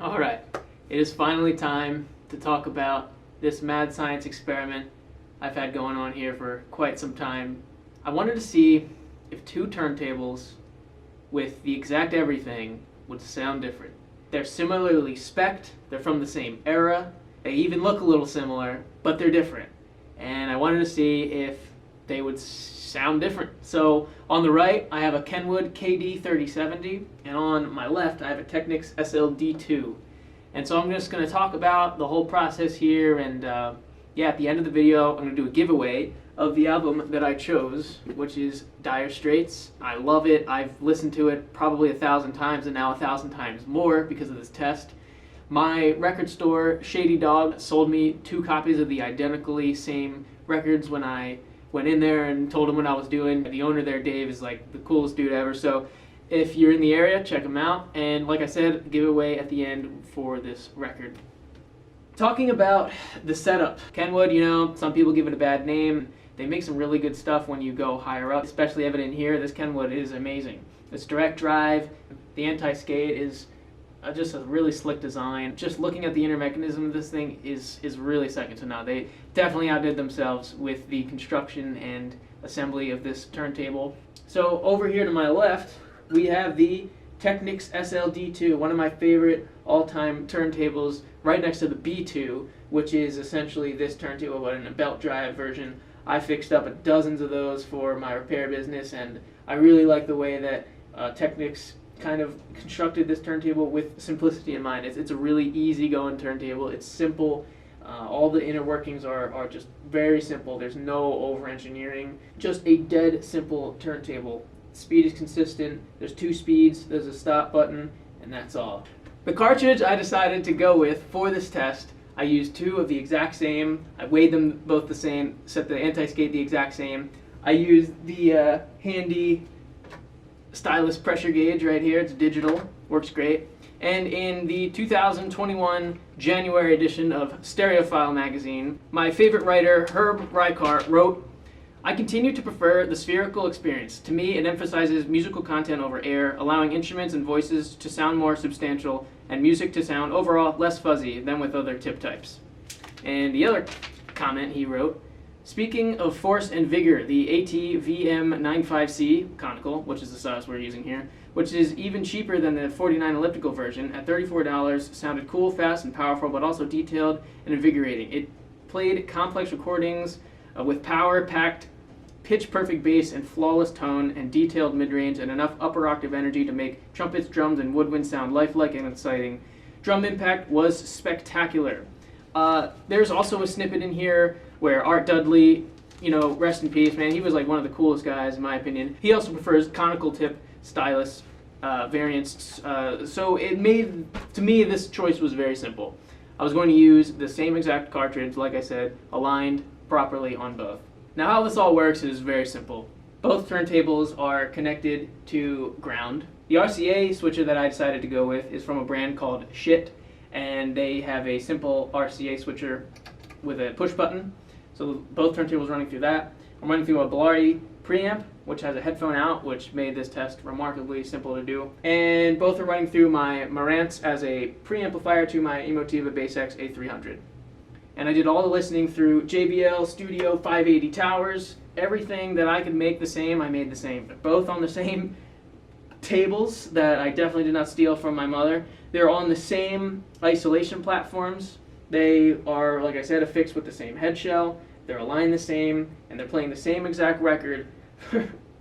Alright, it is finally time to talk about this mad science experiment I've had going on here for quite some time. I wanted to see if two turntables with the exact everything would sound different. They're similarly spec'd, they're from the same era, they even look a little similar, but they're different. And I wanted to see if they would sound different. So on the right, I have a Kenwood KD3070, and on my left, I have a Technics SLD2. And so I'm just going to talk about the whole process here, and yeah, at the end of the video, I'm going to do a giveaway of the album that I chose, which is Dire Straits. I love it. I've listened to it probably 1,000 times, and now 1,000 times more because of this test. My record store, Shady Dog, sold me 2 copies of the identically same records when I went in there and told him what I was doing. The owner there, Dave, is like the coolest dude ever. So if you're in the area, check him out. And like I said, giveaway at the end for this record. Talking about the setup. Kenwood, you know, some people give it a bad name. They make some really good stuff when you go higher up, especially evident here. This Kenwood is amazing. It's direct drive. The anti-skate is just a really slick design. Just looking at the inner mechanism of this thing is really second to none. They definitely outdid themselves with the construction and assembly of this turntable. So over here to my left, we have the Technics SLD2, one of my favorite all-time turntables, right next to the B2, which is essentially this turntable but in a belt drive version. I fixed up dozens of those for my repair business, and I really like the way that Technics kind of constructed this turntable with simplicity in mind. It's a really easy-going turntable. It's simple. All the inner workings are just very simple. There's no over-engineering. Just a dead simple turntable. Speed is consistent. There's 2 speeds. There's a stop button, and that's all. The cartridge I decided to go with for this test, I used 2 of the exact same. I weighed them both the same, set the anti-skate the exact same. I used the handy stylus pressure gauge right here. It's digital, works great. And in the 2021 January edition of Stereophile magazine, my favorite writer, Herb Reichardt, wrote, "I continue to prefer the spherical experience. To me, it emphasizes musical content over air, allowing instruments and voices to sound more substantial and music to sound overall less fuzzy than with other tip types." And the other comment he wrote, "Speaking of force and vigor, the AT-VM95C conical," which is the size we're using here, which is even cheaper than the 49 elliptical version, at $34, sounded cool, fast, and powerful, but also detailed and invigorating. It played complex recordings with power-packed, pitch-perfect bass and flawless tone and detailed mid-range and enough upper octave energy to make trumpets, drums, and woodwind sound lifelike and exciting. Drum impact was spectacular." There's also a snippet in here where Art Dudley, you know, rest in peace, man, he was like one of the coolest guys in my opinion. He also prefers conical tip stylus variants, so it made, to me, this choice was very simple. I was going to use the same exact cartridge, like I said, aligned properly on both. Now how this all works is very simple. Both turntables are connected to ground. The RCA switcher that I decided to go with is from a brand called Shit, and they have a simple RCA switcher with a push button. So both turntables running through that. I'm running through a Blari preamp, which has a headphone out, which made this test remarkably simple to do. And both are running through my Marantz as a preamplifier to my Emotiva Bass X A300. And I did all the listening through JBL Studio 580 towers. Everything that I could make the same, I made the same. Both on the same tables that I definitely did not steal from my mother. They're on the same isolation platforms. They are, like I said, affixed with the same head shell. They're aligned the same, and they're playing the same exact record.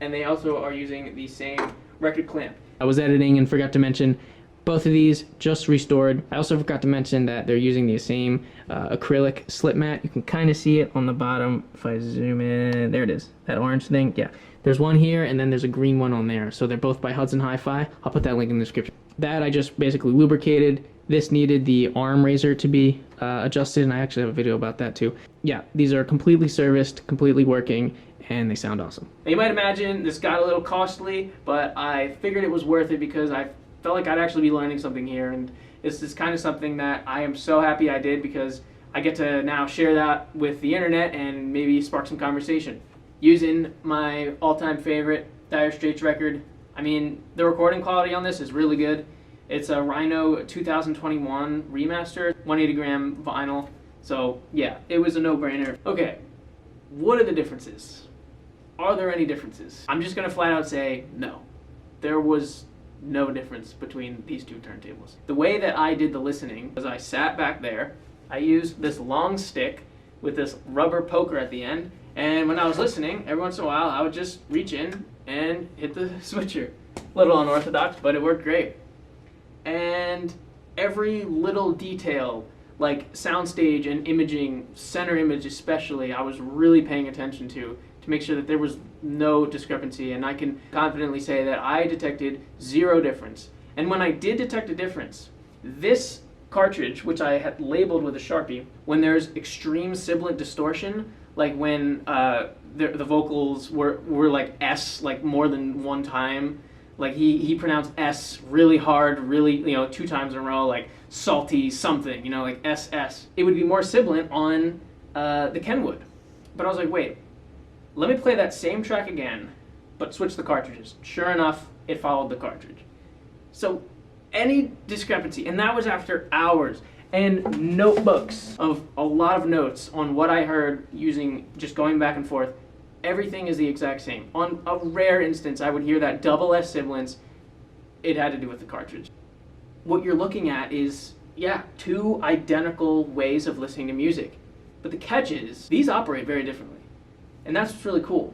And they also are using the same record clamp. I was editing and forgot to mention both of these just restored. I also forgot to mention that they're using the same acrylic slip mat. You can kind of see it on the bottom. If I zoom in, there it is, that orange thing. Yeah, there's one here and then there's a green one on there. So they're both by Hudson HiFi. I'll put that link in the description. That I just basically lubricated. This needed the arm razor to be adjusted, and I actually have a video about that too. Yeah, these are completely serviced, completely working, and they sound awesome. Now you might imagine this got a little costly, but I figured it was worth it because I felt like I'd actually be learning something here, and this is kind of something that I am so happy I did because I get to now share that with the internet and maybe spark some conversation. Using my all-time favorite Dire Straits record, I mean, the recording quality on this is really good. It's a Rhino 2021 remaster, 180 gram vinyl. So yeah, it was a no-brainer. Okay, what are the differences? Are there any differences? I'm just gonna flat out say no. There was no difference between these two turntables. The way that I did the listening was I sat back there, I used this long stick with this rubber poker at the end, and when I was listening, every once in a while, I would just reach in and hit the switcher. A little unorthodox, but it worked great. And every little detail, like soundstage and imaging, center image especially, I was really paying attention to make sure that there was no discrepancy, and I can confidently say that I detected zero difference. And when I did detect a difference, this cartridge, which I had labeled with a Sharpie, when there's extreme sibilant distortion, like when the vocals were like S, like more than one time, like he pronounced S really hard, really, 2 times in a row, like salty something, like SS. It would be more sibilant on the Kenwood. But I was like, wait, let me play that same track again, but switch the cartridges. Sure enough, it followed the cartridge. So any discrepancy, and that was after hours and notebooks of a lot of notes on what I heard using just going back and forth. Everything is the exact same. On a rare instance, I would hear that double S sibilance. It had to do with the cartridge. What you're looking at is, yeah, 2 identical ways of listening to music. But the catch is, these operate very differently. And that's what's really cool.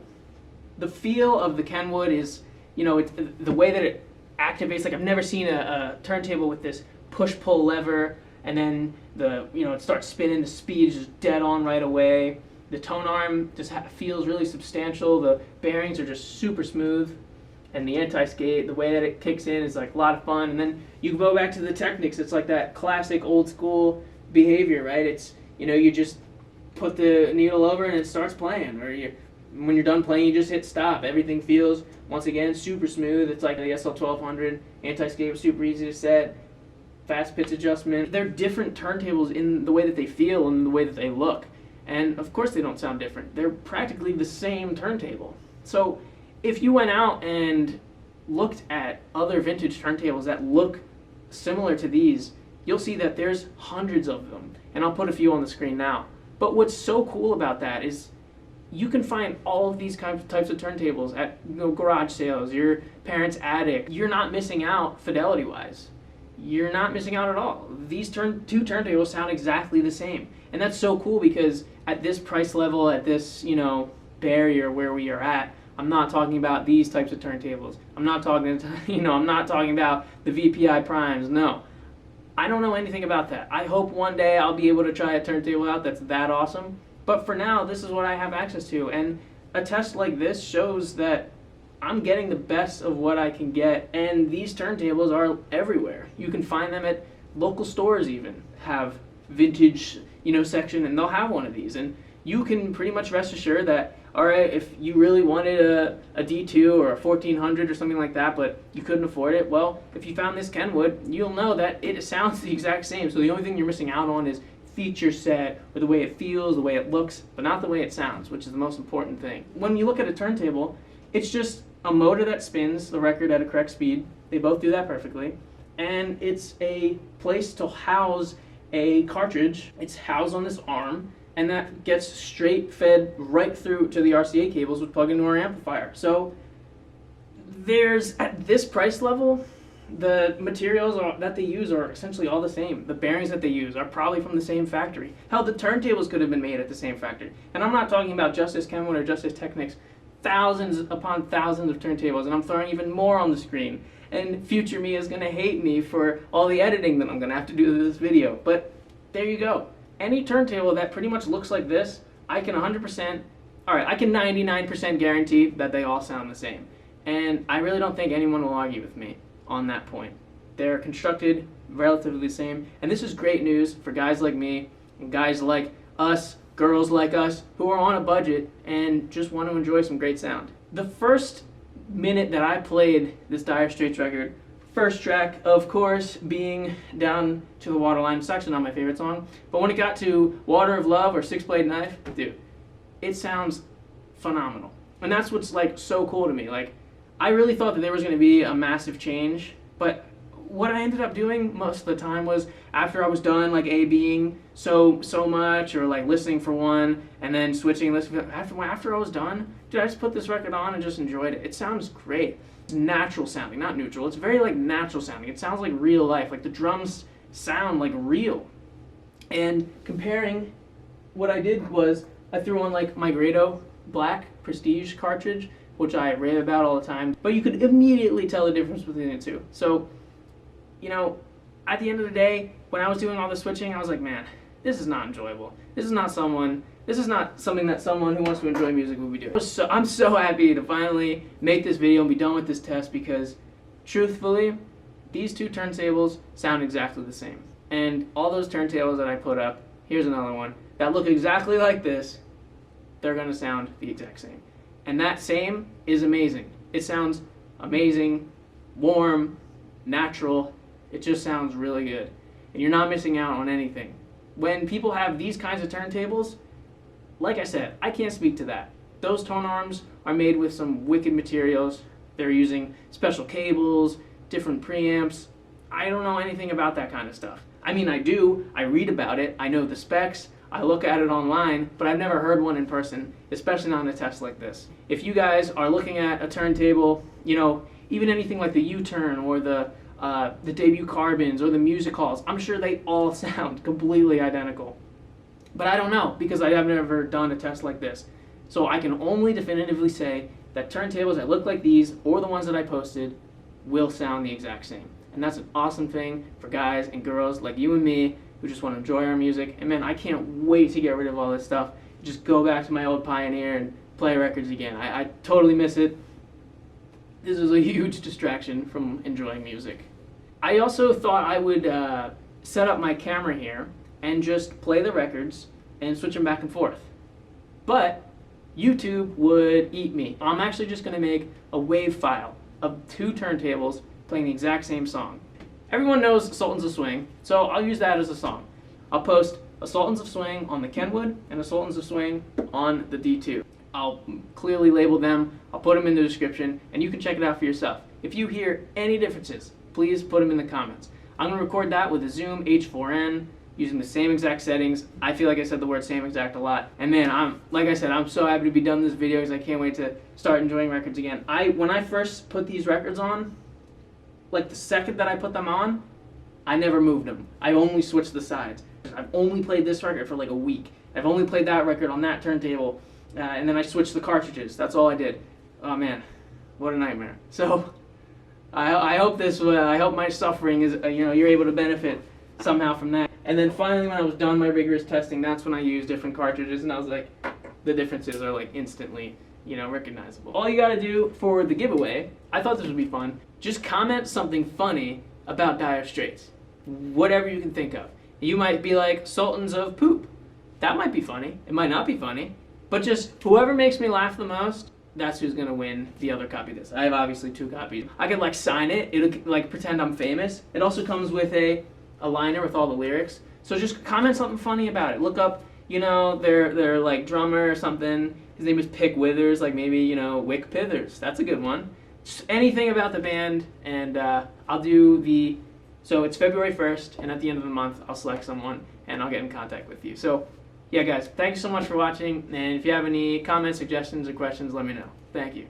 The feel of the Kenwood is, it's the way that it activates. Like, I've never seen a turntable with this push-pull lever, and then it starts spinning, the speed is just dead on right away. The tone arm just feels really substantial. The bearings are just super smooth. And the anti-skate, the way that it kicks in is like a lot of fun. And then you go back to the Technics. It's like that classic old school behavior, right? It's, you just put the needle over and it starts playing. Or when you're done playing, you just hit stop. Everything feels, once again, super smooth. It's like the SL1200. Anti-skate was super easy to set. Fast pitch adjustment. They're different turntables in the way that they feel and the way that they look. And of course they don't sound different. They're practically the same turntable. So if you went out and looked at other vintage turntables that look similar to these, you'll see that there's hundreds of them. And I'll put a few on the screen now. But what's so cool about that is you can find all of these types of turntables at garage sales, your parents' attic. You're not missing out fidelity-wise. You're not missing out at all. These 2 turntables sound exactly the same. And that's so cool because at this price level, at this, barrier where we are at, I'm not talking about these types of turntables. I'm not talking, I'm not talking about the VPI primes. No. I don't know anything about that. I hope one day I'll be able to try a turntable out that's that awesome. But for now, this is what I have access to. And a test like this shows that I'm getting the best of what I can get. And these turntables are everywhere. You can find them at local stores even, have vintage, section, and they'll have one of these. And you can pretty much rest assured that, all right, if you really wanted a D2 or a 1400 or something like that, but you couldn't afford it, well, if you found this Kenwood, you'll know that it sounds the exact same. So the only thing you're missing out on is feature set, or the way it feels, the way it looks, but not the way it sounds, which is the most important thing. When you look at a turntable, it's just a motor that spins the record at a correct speed. They both do that perfectly. And it's a place to house a cartridge. It's housed on this arm, and that gets straight fed right through to the RCA cables, which plug into our amplifier. So there's, at this price level, the materials that they use are essentially all the same. The bearings that they use are probably from the same factory. Hell, the turntables could have been made at the same factory. And I'm not talking about just this Kenwood or just this Technics. Thousands upon thousands of turntables, and I'm throwing even more on the screen. And future me is going to hate me for all the editing that I'm going to have to do to this video. But there you go. Any turntable that pretty much looks like this, I can 100%, I can 99% guarantee that they all sound the same. And I really don't think anyone will argue with me on that point. They're constructed relatively the same. And this is great news for guys like me and guys like us, girls like us, who are on a budget and just want to enjoy some great sound. The first minute that I played this Dire Straits record, first track, of course, being Down to the Waterline. It's actually not my favorite song, but when it got to Water of Love or Six Blade Knife, dude, it sounds phenomenal. And that's what's like so cool to me. Like, I really thought that there was going to be a massive change, but what I ended up doing most of the time was, after I was done like A-Bing so much, or like listening for one and then switching, listening, after I was done, dude, I just put this record on and just enjoyed it. It sounds great. It's natural sounding, not neutral. It's very like natural sounding. It sounds like real life. Like the drums sound like real. And comparing, what I did was I threw on like my Grado Black Prestige cartridge, which I rave about all the time, but you could immediately tell the difference between the two. So, you know, at the end of the day, when I was doing all the switching, I was like, man, this is not enjoyable. This is not something that someone who wants to enjoy music would be doing. So I'm so happy to finally make this video and be done with this test, because truthfully, these two turntables sound exactly the same. And all those turntables that I put up, here's another one, that look exactly like this, they're gonna sound the exact same. And that same is amazing. It sounds amazing, warm, natural. It just sounds really good. And you're not missing out on anything. When people have these kinds of turntables, like I said, I can't speak to that. Those tone arms are made with some wicked materials. They're using special cables, different preamps. I don't know anything about that kind of stuff. I mean, I do. I read about it. I know the specs. I look at it online, but I've never heard one in person, especially not in a test like this. If you guys are looking at a turntable, you know, even anything like the U-Turn or the debut carbons or the music halls, I'm sure they all sound completely identical. But I don't know, because I have never done a test like this. So I can only definitively say that turntables that look like these, or the ones that I posted, will sound the exact same. And that's an awesome thing for guys and girls like you and me who just want to enjoy our music. And man, I can't wait to get rid of all this stuff. Just go back to my old Pioneer and play records again. I totally miss it. This is a huge distraction from enjoying music. I also thought I would set up my camera here and just play the records and switch them back and forth. But YouTube would eat me. I'm actually just going to make a WAV file of two turntables playing the exact same song. Everyone knows Sultans of Swing, so I'll use that as a song. I'll post a Sultans of Swing on the Kenwood and a Sultans of Swing on the D2. I'll clearly label them, I'll put them in the description, and you can check it out for yourself. If you hear any differences, please put them in the comments. I'm going to record that with a Zoom H4n using the same exact settings. I feel like I said the word same exact a lot. And man, like I said, I'm so happy to be done this video because I can't wait to start enjoying records again. When I first put these records on, like the second that I put them on, I never moved them. I only switched the sides. I've only played this record for like a week. I've only played that record on that turntable, and then I switched the cartridges. That's all I did. Oh man, what a nightmare. So I hope I hope my suffering is, you're able to benefit somehow from that. And then finally, when I was done my rigorous testing, that's when I used different cartridges, and I was like, the differences are like instantly, recognizable. All you gotta do for the giveaway, I thought this would be fun, just comment something funny about Dire Straits. Whatever you can think of. You might be like, Sultans of Poop. That might be funny. It might not be funny. But just whoever makes me laugh the most, that's who's gonna win the other copy of this. I have obviously 2 copies. I could sign it. It'll pretend I'm famous. It also comes with a liner with all the lyrics. So just comment something funny about it. Look up, their drummer or something. His name is Pick Withers, maybe, Wick Pithers. That's a good one. Just anything about the band, and I'll do so it's February 1st, and at the end of the month, I'll select someone, and I'll get in contact with you. So, yeah, guys, thank you so much for watching, and if you have any comments, suggestions, or questions, let me know. Thank you.